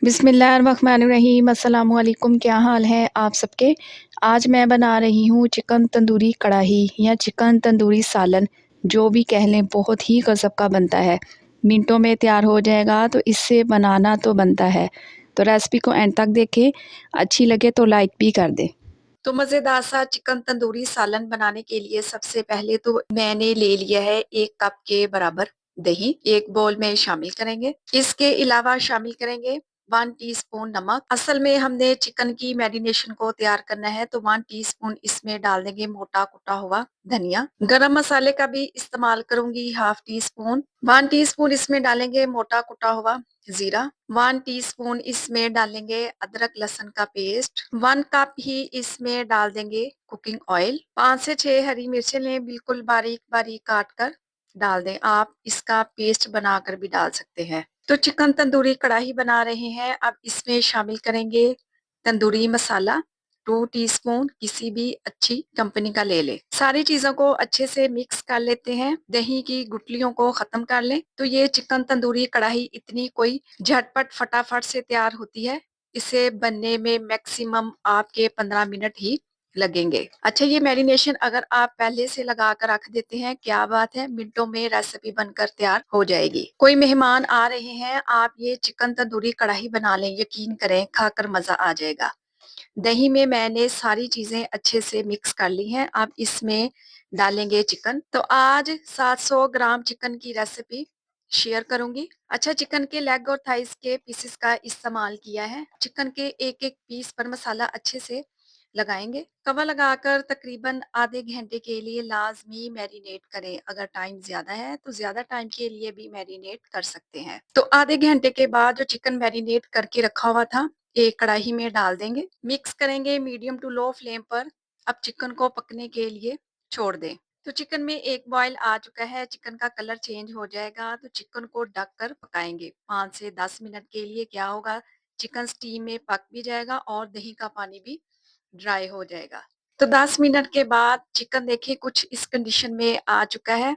बिस्मिल्लाहिर्रहमानिर्रहीम अस्सलामु अलैकुम। क्या हाल है आप सबके। आज मैं बना रही हूँ चिकन तंदूरी कढ़ाई या चिकन तंदूरी सालन, जो भी कह लें। बहुत ही गज़ब का बनता है, मिनटों में तैयार हो जाएगा। तो इससे बनाना तो बनता है। तो रेसिपी को एंड तक देखें, अच्छी लगे तो लाइक भी कर दें। तो मज़ेदार सा चिकन तंदूरी सालन बनाने के लिए सबसे पहले तो मैंने ले लिया है 1 कप के बराबर दही, एक बोल में शामिल करेंगे। इसके अलावा शामिल करेंगे 1 टीस्पून नमक। असल में हमने चिकन की मैरिनेशन को तैयार करना है, तो 1 टीस्पून इसमें डाल देंगे मोटा कुटा हुआ धनिया। गरम मसाले का भी इस्तेमाल करूंगी, हाफ टी स्पून। 1 टीस्पून इसमें डालेंगे मोटा कुटा हुआ जीरा। 1 टीस्पून इसमें डालेंगे अदरक लहसुन का पेस्ट। 1 कप ही इसमें डाल देंगे कुकिंग ऑयल। 5 से 6 हरी मिर्चें लें, बिल्कुल बारीक बारीक काट कर डाल दें। आप इसका पेस्ट बनाकर भी डाल सकते हैं। तो चिकन तंदूरी कढ़ाई बना रहे हैं, अब इसमें शामिल करेंगे तंदूरी मसाला 2 टीस्पून, किसी भी अच्छी कंपनी का ले ले। सारी चीजों को अच्छे से मिक्स कर लेते हैं, दही की गुठलियों को खत्म कर लें। तो ये चिकन तंदूरी कढ़ाई इतनी कोई झटपट फटाफट से तैयार होती है। इसे बनने में मैक्सिमम आपके 15 मिनट ही लगेंगे। अच्छा, ये मैरिनेशन अगर आप पहले से लगा कर रख देते हैं, क्या बात है, मिनटों में रेसिपी बनकर तैयार हो जाएगी। कोई मेहमान आ रहे हैं, आप ये चिकन तंदूरी कढ़ाई बना लें, यकीन करें खाकर मजा आ जाएगा। दही में मैंने सारी चीजें अच्छे से मिक्स कर ली हैं, अब इसमें डालेंगे चिकन। तो आज 700 ग्राम चिकन की रेसिपी शेयर करूंगी। अच्छा, चिकन के लेग और थाइस के पीसेस का इस्तेमाल किया है। चिकन के एक एक पीस पर मसाला अच्छे से लगाएंगे। कवर लगाकर तकरीबन आधे घंटे के लिए लाजमी मैरिनेट करें। अगर टाइम ज्यादा है तो ज्यादा टाइम के लिए भी मैरिनेट कर सकते हैं। तो आधे घंटे के बाद जो चिकन मैरिनेट करके रखा हुआ था, एक कढ़ाई में डाल देंगे। मिक्स करेंगे मीडियम टू लो फ्लेम पर। अब चिकन को पकने के लिए छोड़ दें। तो चिकन में एक बॉयल आ चुका है, चिकन का कलर चेंज हो जाएगा। तो चिकन को ढक कर पकाएंगे 5 से 10 मिनट के लिए। क्या होगा, चिकन स्टीम में पक भी जाएगा और दही का पानी भी ड्राई हो जाएगा। तो 10 मिनट के बाद चिकन देखिए कुछ इस कंडीशन में आ चुका है,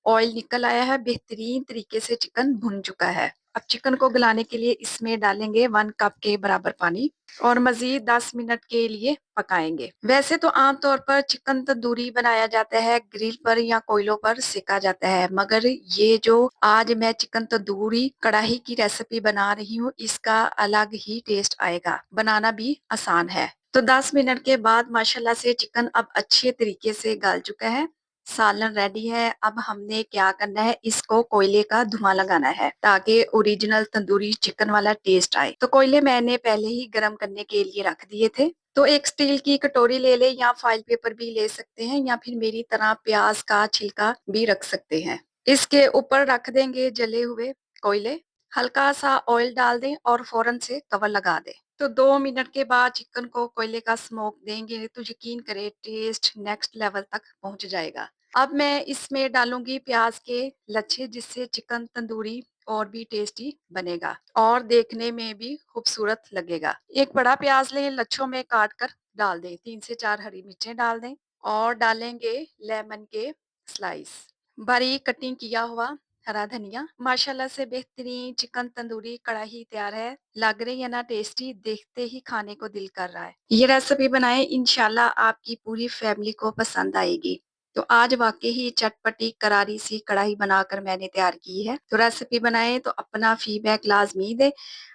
ऑयल निकल आया है, बेहतरीन तरीके से चिकन भुन चुका है। अब चिकन को गलाने के लिए इसमें डालेंगे 1 कप के बराबर पानी और मजीद 10 मिनट के लिए पकाएंगे। वैसे तो आमतौर पर चिकन तंदूरी बनाया जाता है, ग्रिल पर या कोयलों पर सेका जाता है, मगर ये जो आज मैं चिकन तंदूरी कढ़ाई की रेसिपी बना रही हूँ, इसका अलग ही टेस्ट आएगा, बनाना भी आसान है। तो 10 मिनट के बाद माशाल्लाह से चिकन अब अच्छे तरीके से गल चुका है, सालन रेडी है। अब हमने क्या करना है, इसको कोयले का धुआं लगाना है ताकि ओरिजिनल तंदूरी चिकन वाला टेस्ट आए। तो कोयले मैंने पहले ही गर्म करने के लिए रख दिए थे। तो एक स्टील की कटोरी ले ले या फाइल पेपर भी ले सकते हैं, या फिर मेरी तरह प्याज का छिलका भी रख सकते हैं। इसके ऊपर रख देंगे जले हुए कोयले, हल्का सा ऑयल डाल दें और फौरन से कवर लगा दें। तो 2 मिनट के बाद चिकन को कोयले का स्मोक देंगे तो यकीन करें टेस्ट नेक्स्ट लेवल तक पहुंच जाएगा। अब मैं इसमें डालूंगी प्याज के लच्छे, जिससे चिकन तंदूरी और भी टेस्टी बनेगा और देखने में भी खूबसूरत लगेगा। एक बड़ा प्याज लें, लच्छों में काट कर डाल दें। 3 से 4 हरी मिर्चें डाल दें और डालेंगे लेमन के स्लाइस, बारीक कटिंग किया हुआ हरा धनिया। माशाल्लाह से बेहतरीन चिकन तंदूरी कढ़ाई तैयार है। लग रही है ना टेस्टी, देखते ही खाने को दिल कर रहा है। ये रेसिपी बनाएं, इंशाल्लाह आपकी पूरी फैमिली को पसंद आएगी। तो आज वाकई ही चटपटी करारी सी कढ़ाई बनाकर मैंने तैयार की है। तो रेसिपी बनाएं तो अपना फीडबैक लाजमी दें।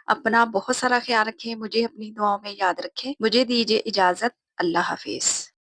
अपना बहुत सारा ख्याल रखें, मुझे अपनी दुआओं में याद रखें। मुझे दीजिए इजाजत, अल्लाह हाफिज।